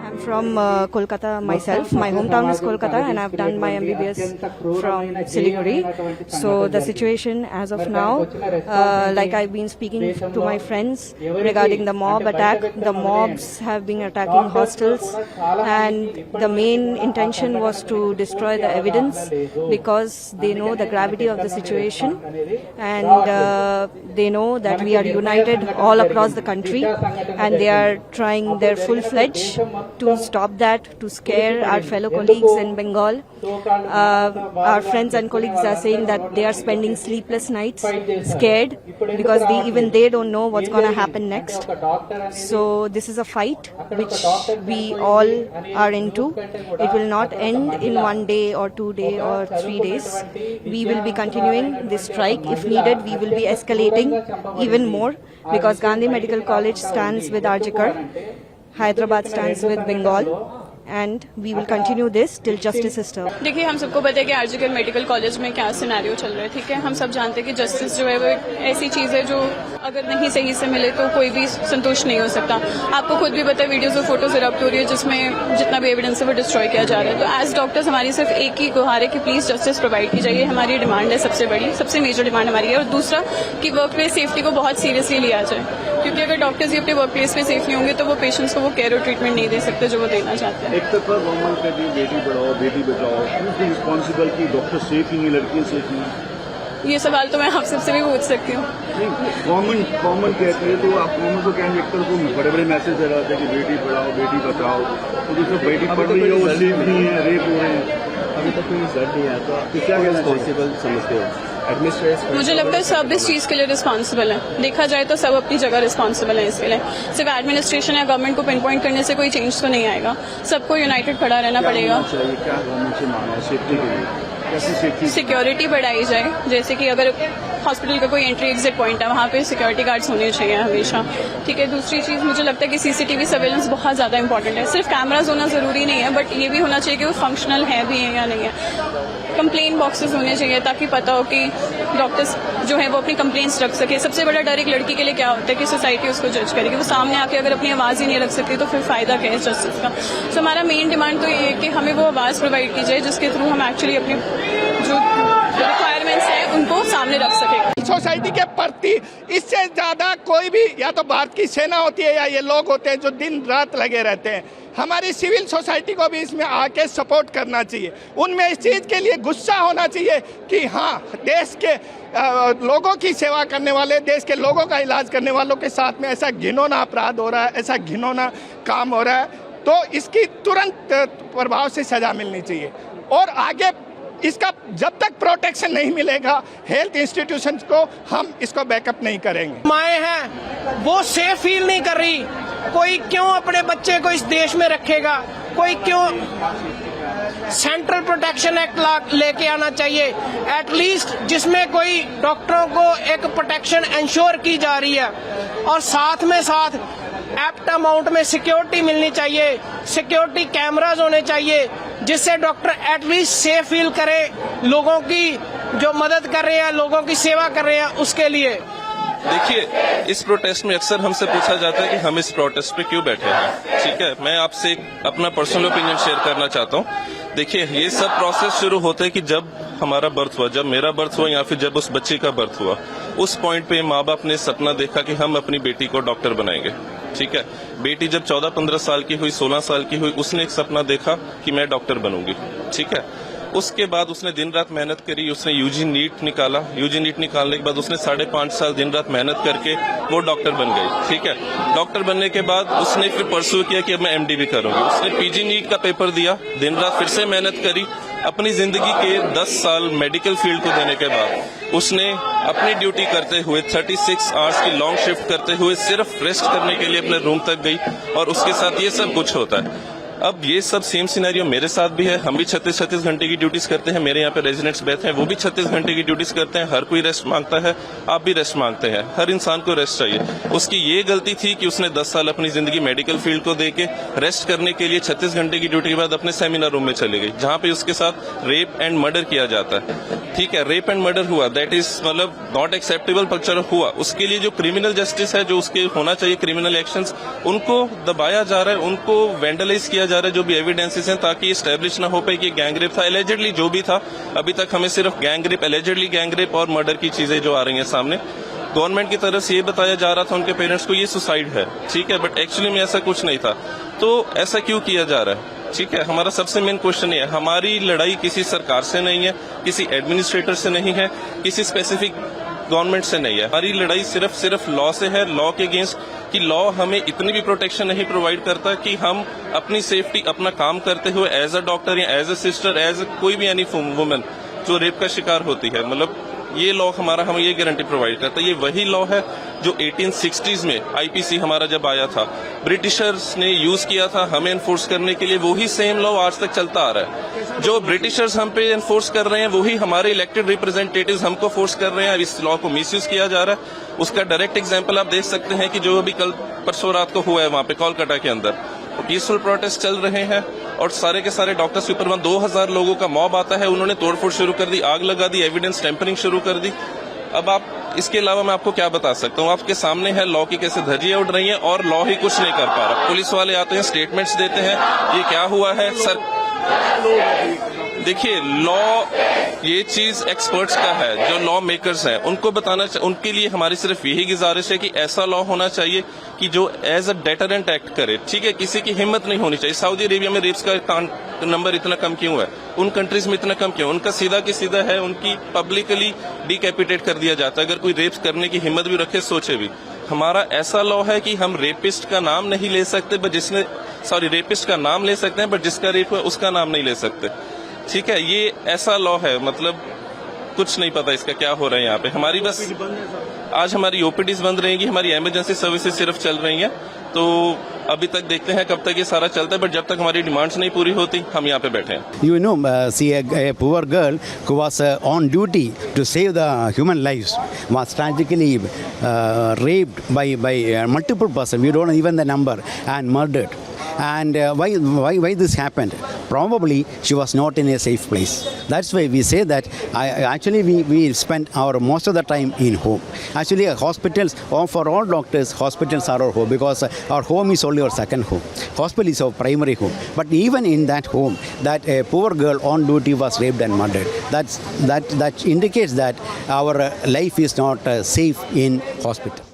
I'm from Kolkata myself. My hometown is Kolkata and I've done my MBBS from Siliguri. So the situation as of now, like I've been speaking to my friends regarding the mob attack, the mobs have been attacking hostels and the main intention was to destroy the evidence because they know the gravity of the situation and they know that we are united all across the country and they are trying their full-fledged to stop that, to scare our fellow colleagues in Bengal. Our friends and colleagues are saying that they are spending sleepless nights scared because even they don't know what's going to happen next. So this is a fight which we all are into. It will not end in 1 day or 2 days or 3 days. We will be continuing this strike. If needed, we will be escalating even more because Gandhi Medical College stands with Arjikar. Hyderabad stands with Bengal and we will continue this till justice is served. देखिए हम सबको पता है कि RG Kar medical college में क्या scenario चल रहा है, ठीक है। हम सब जानते हैं कि जस्टिस जो है वो एक ऐसी चीज है जो अगर नहीं सही से मिले तो कोई भी संतुष्ट नहीं हो सकता। आपको खुद भी पता है वीडियोज और फोटोज इरप्ट हो रही है जिसमें जितना भी एविडेंस है वो डिस्ट्रॉय किया जा रहा है। तो एज डॉक्टर्स हमारी सिर्फ एक ही गुहार है कि प्लीज जस्टिस प्रोवाइड की जाइए। हमारी डिमांड है सबसे बड़ी, सबसे मेजर डिमांड हमारी है। और दूसरा कि वर्क प्लेस सेफ्टी को बहुत सीरियसली लिया जाए क्योंकि अगर डॉक्टर्स ही अपने वर्क प्लेस पे सेफ नहीं होंगे तो वो पेशेंट्स को वो केयर और ट्रीटमेंट नहीं दे सकते जो वो देना चाहते हैं। एक तरफ गवर्नमेंट कहती है बेटी पढ़ाओ बेटी बचाओ, रिस्पॉन्सिबल की डॉक्टर सेफ नहीं है, लड़कियां सेफ नहीं है। ये सवाल तो मैं आप सबसे भी पूछ सकती हूँ। गवर्नमेंट कहती है तो आप गवर्नमेंट को कहेंगे, एक तरफ को बड़े बड़े मैसेज दे रहे थे कि बेटी पढ़ाओ बेटी बचाओ, तो दूसरा बेटी पढ़ रही है वो सेफ नहीं है, रेप हो रहे हैं। अभी तक कोई रिजल्ट नहीं आया तो क्या रिस्पॉन्सिबल समझते हो? मुझे लगता है सब इस चीज के लिए रिस्पॉन्सिबल है। देखा जाए तो सब अपनी जगह रिस्पॉन्सिबल है इसके लिए। सिर्फ एडमिनिस्ट्रेशन या गवर्नमेंट को पिन पॉइंट करने से कोई चेंज तो नहीं आएगा। सबको यूनाइटेड खड़ा रहना पड़ेगा। सिक्योरिटी बढ़ाई जाए, जैसे कि अगर हॉस्पिटल का कोई एंट्री एग्जिट पॉइंट है वहाँ पे सिक्योरिटी गार्ड्स होने चाहिए हमेशा, ठीक है। दूसरी चीज मुझे लगता है कि सीसीटीवी सर्वेलेंस बहुत ज्यादा इंपॉर्टेंट है। सिर्फ कैमराज होना जरूरी नहीं है बट ये भी होना चाहिए कि वो फंक्शनल है भी है या नहीं है। कंप्लेन बॉक्सेस होने चाहिए ताकि पता हो कि डॉक्टर्स जो है वो अपनी कंप्लेंट्स रख सके। सबसे बड़ा डर एक लड़की के लिए क्या होता है कि सोसाइटी उसको जज करेगी, वो सामने आके अगर अपनी आवाज ही नहीं रख सकती तो फिर फायदा क्या है जस्टिस का। तो हमारा मेन डिमांड तो ये है कि हमें वो आवाज प्रोवाइड की जाए जिसके थ्रू हम एक्चुअली अपनी जो रिक्वायरमेंट्स हैं उनको सामने रख सकें। सोसाइटी के प्रति इससे ज्यादा कोई भी या तो भारत की सेना होती है या ये लोग होते हैं जो दिन रात लगे रहते हैं। हमारी सिविल सोसाइटी को भी इसमें आके सपोर्ट करना चाहिए। उनमें इस चीज़ के लिए गुस्सा होना चाहिए कि हाँ, देश के लोगों की सेवा करने वाले, देश के लोगों का इलाज करने वालों के साथ में ऐसा घिनौना अपराध हो रहा है, ऐसा घिनौना काम हो रहा है, तो इसकी तुरंत प्रभाव से सजा मिलनी चाहिए। और आगे इसका जब तक प्रोटेक्शन नहीं मिलेगा हेल्थ इंस्टीट्यूशंस को, हम इसको बैकअप नहीं करेंगे। माएँ हैं वो सेफ फील नहीं कर रही। कोई क्यों अपने बच्चे को इस देश में रखेगा? कोई क्यों? सेंट्रल प्रोटेक्शन एक्ट लेके आना चाहिए एटलीस्ट, जिसमें कोई डॉक्टरों को एक प्रोटेक्शन इंश्योर की जा रही है और साथ में साथ एप्ट अमाउंट में सिक्योरिटी मिलनी चाहिए। सिक्योरिटी कैमराज होने चाहिए जिससे डॉक्टर एटलीस्ट सेफ फील करे, लोगों की जो मदद कर रहे हैं, लोगों की सेवा कर रहे हैं उसके लिए। देखिए, इस प्रोटेस्ट में अक्सर हमसे पूछा जाता है कि हम इस प्रोटेस्ट पे क्यों बैठे हैं, ठीक है। मैं आपसे अपना पर्सनल ओपिनियन शेयर करना चाहता हूँ। देखिए, ये सब प्रोसेस शुरू होता है कि जब हमारा बर्थ हुआ, जब मेरा बर्थ हुआ या फिर जब उस बच्चे का बर्थ हुआ, उस पॉइंट पे माँ बाप ने सपना देखा कि हम अपनी बेटी को डॉक्टर बनाएंगे, ठीक है। बेटी जब 14-15 साल की हुई, 16 साल की हुई, उसने एक सपना देखा कि मैं डॉक्टर बनूंगी, ठीक है। उसके बाद उसने दिन रात मेहनत करी, उसने यूजी नीट निकाला। यूजी नीट निकालने के बाद उसने 5.5 साल दिन रात मेहनत करके वो डॉक्टर बन गई, ठीक है। डॉक्टर बनने के बाद उसने फिर परस्यू किया कि अब मैं एमडी भी करूंगी। उसने पीजी नीट का पेपर दिया, दिन रात फिर से मेहनत करी। अपनी जिंदगी के 10 साल मेडिकल फील्ड को देने के बाद उसने अपनी ड्यूटी करते हुए 36 आवर्स की लॉन्ग शिफ्ट करते हुए सिर्फ रेस्ट करने के लिए अपने रूम तक गई और उसके साथ ये सब कुछ होता है। अब ये सब सेम सिनेरियो मेरे साथ भी है, हम भी 36 घंटे की ड्यूटीज करते हैं, मेरे यहाँ पे रेजिडेंट्स बैठे हैं वो भी 36 घंटे की ड्यूटीज करते हैं, हर कोई रेस्ट मांगता है, आप भी रेस्ट मांगते हैं, हर इंसान को रेस्ट चाहिए। उसकी ये गलती थी कि उसने 10 साल अपनी जिंदगी मेडिकल फील्ड को देके रेस्ट करने के लिए 36 घंटे की ड्यूटी के बाद अपने सेमिनार रूम में चली गई, जहाँ पे उसके साथ रेप एंड मर्डर किया जाता है। ठीक है, रेप एंड मर्डर हुआ, दैट इज मतलब नॉट एक्सेप्टेबल, पिक्चर हुआ, उसके लिए जो क्रिमिनल जस्टिस है, जो उसके होना चाहिए क्रिमिनल एक्शंस, उनको दबाया जा रहा है, उनको वेंडलाइज किया जा रहा है जो भी एविडेंसेस हैं, ताकि एस्टेब्लिश ना हो पाए कि गैंगरेप था। एलिजेडली जो भी था, अभी तक हमें सिर्फ गैंगरेप, एलिजेडली गैंगरेप और मर्डर की चीजें जो आ रही हैं सामने। गवर्नमेंट की तरफ से ये बताया जा रहा था उनके पेरेंट्स को ये सुसाइड है, ठीक है, बट एक्चुअली में ऐसा कुछ नहीं था। तो ऐसा क्यों किया जा रहा है? ठीक है, हमारा सबसे मेन क्वेश्चन ये है, हमारी लड़ाई किसी सरकार से नहीं है, किसी एडमिनिस्ट्रेटर से नहीं है, किसी स्पेसिफिक गवर्नमेंट से नहीं है, हमारी लड़ाई सिर्फ लॉ से है, लॉ के अगेंस्ट, कि लॉ हमें इतनी भी प्रोटेक्शन नहीं प्रोवाइड करता कि हम अपनी सेफ्टी अपना काम करते हुए एज अ डॉक्टर या एज अ सिस्टर, एज कोई भी एनी वुमन जो रेप का शिकार होती है, मतलब ये लॉ हमें ये गारंटी प्रोवाइड करता है। ये वही लॉ है जो 1860s में आईपीसी हमारा जब आया था, ब्रिटिशर्स ने यूज किया था हमें एनफोर्स करने के लिए, वही सेम लॉ आज तक चलता आ रहा है। जो ब्रिटिशर्स हम पे एनफोर्स कर रहे हैं वही हमारे इलेक्टेड रिप्रेजेंटेटिव्स हमको फोर्स कर रहे हैं। इस लॉ को मिसयूज किया जा रहा है। उसका डायरेक्ट एग्जाम्पल आप देख सकते हैं कि जो अभी कल परसों रात को हुआ है वहां पे कोलकाता के अंदर, पीसफुल प्रोटेस्ट चल रहे हैं और सारे के सारे डॉक्टर सुपरमैन 2000 लोगों का मॉब आता है, उन्होंने तोड़फोड़ शुरू कर दी, आग लगा दी, एविडेंस टेम्परिंग शुरू कर दी। अब आप इसके अलावा मैं आपको क्या बता सकता हूँ? आपके सामने है लॉ की कैसे धज्जियां उड़ रही हैं और लॉ ही कुछ नहीं कर पा रहा। पुलिस वाले आते हैं, स्टेटमेंट्स देते हैं, ये क्या हुआ है सर। देखिए, लॉ ये चीज एक्सपर्ट्स का है, जो लॉ मेकर्स हैं उनको बताना, उनके लिए हमारी सिर्फ यही गुजारिश है कि ऐसा लॉ होना चाहिए कि जो एज अ डेटरेंट एक्ट करे। ठीक है, किसी की हिम्मत नहीं होनी चाहिए। सऊदी अरेबिया में रेप्स का नंबर इतना कम क्यों है? उन कंट्रीज में इतना कम क्यों? उनका सीधा की सीधा है, उनकी पब्लिकली डिकैपिटेट कर दिया जाता है। अगर कोई रेप्स करने की हिम्मत भी रखे, सोचे भी। हमारा ऐसा लॉ है कि हम रेपिस्ट का नाम नहीं ले सकते, बट रेपिस्ट का नाम ले सकते हैं, बट जिसका रेप हुआ उसका नाम नहीं ले सकते। ठीक है, ये ऐसा लॉ है, मतलब कुछ नहीं पता इसका क्या हो रहा है यहाँ पे। हमारी बस आज हमारी ओपीडीज बंद रहेंगी, हमारी इमरजेंसी सर्विसेज सिर्फ चल रही हैं। तो अभी तक देखते हैं कब तक ये सारा चलता है, बट जब तक हमारी डिमांड्स नहीं पूरी होती हम यहाँ पे बैठे हैं। You know, see a poor girl who was on duty to save the human lives was tragically raped by multiple persons. We don't know even the number, and murdered. And why this happened? Probably she was not in a safe place. That's why we say that we spend most of the time in home. Actually, hospitals, for all doctors, hospitals are our home, because our home is only our second home. Hospital is our primary home. But even in that home, that a poor girl on duty was raped and murdered. That indicates that our life is not safe in hospital.